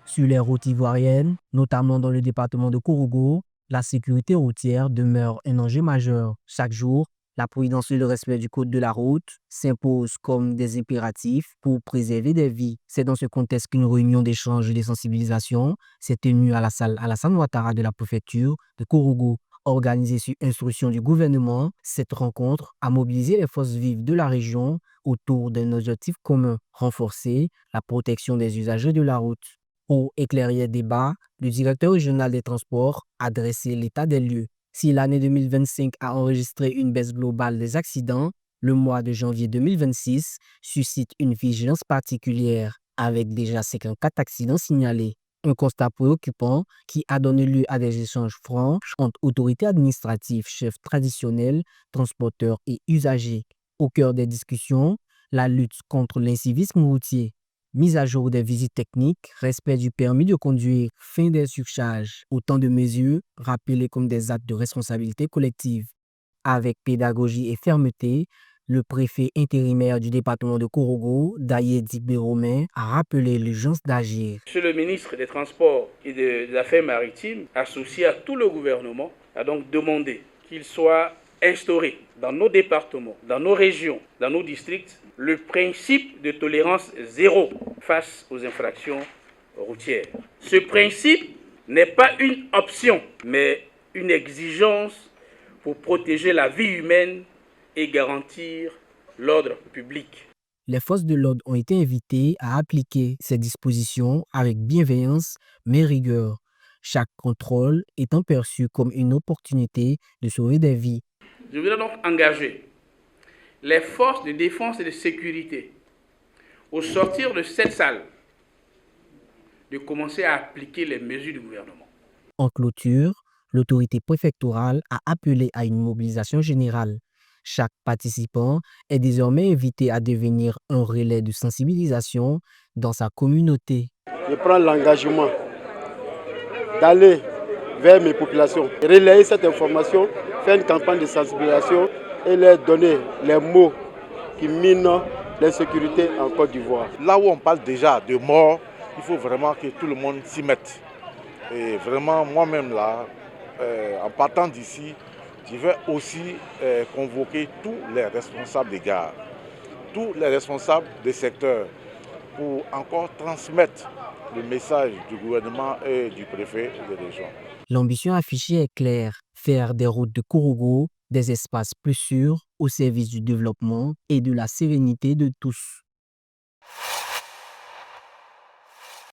Sur les routes ivoiriennes, notamment dans le département de Kourougo, la sécurité routière demeure un enjeu majeur. Chaque jour, la prudence et le respect du code de la route s'imposent comme des impératifs pour préserver des vies. C'est dans ce contexte qu'une réunion d'échange et de sensibilisation s'est tenue à la salle Alassane Ouattara de la préfecture de Kourougo. Organisée sur instruction du gouvernement, cette rencontre a mobilisé les forces vives de la région autour d'un objectif commun: renforcer la protection des usagers de la route. Pour éclairer le débat, le directeur régional des transports a dressé l'état des lieux. Si l'année 2025 a enregistré une baisse globale des accidents, le mois de janvier 2026 suscite une vigilance particulière, avec déjà 54 accidents signalés. Un constat préoccupant qui a donné lieu à des échanges francs entre autorités administratives, chefs traditionnels, transporteurs et usagers. Au cœur des discussions, la lutte contre l'incivisme routier. Mise à jour des visites techniques, respect du permis de conduire, fin des surcharges, autant de mesures rappelées comme des actes de responsabilité collective. Avec pédagogie et fermeté, le préfet intérimaire du département de Kourougo, Daye Dibé Romain, a rappelé l'urgence d'agir. Monsieur le ministre des Transports et des Affaires maritimes, associé à tout le gouvernement, a donc demandé qu'il soit instauré dans nos départements, dans nos régions, dans nos districts, le principe de tolérance zéro face aux infractions routières. Ce principe n'est pas une option, mais une exigence pour protéger la vie humaine et garantir l'ordre public. Les forces de l'ordre ont été invitées à appliquer ces dispositions avec bienveillance mais rigueur, chaque contrôle étant perçu comme une opportunité de sauver des vies. Je voudrais donc engager les forces de défense et de sécurité, au sortir de cette salle, de commencer à appliquer les mesures du gouvernement. En clôture, l'autorité préfectorale a appelé à une mobilisation générale. Chaque participant est désormais invité à devenir un relais de sensibilisation dans sa communauté. Je prends l'engagement d'aller vers mes populations, relayer cette information, faire une campagne de sensibilisation et leur donner les mots qui minent l'insécurité en Côte d'Ivoire. Là où on parle déjà de mort, il faut vraiment que tout le monde s'y mette. Et vraiment, moi-même là, en partant d'ici, je vais aussi convoquer tous les responsables des gares, tous les responsables des secteurs, pour encore transmettre le message du gouvernement et du préfet de région. L'ambition affichée est claire: faire des routes de Kourougo des espaces plus sûrs au service du développement et de la sérénité de tous.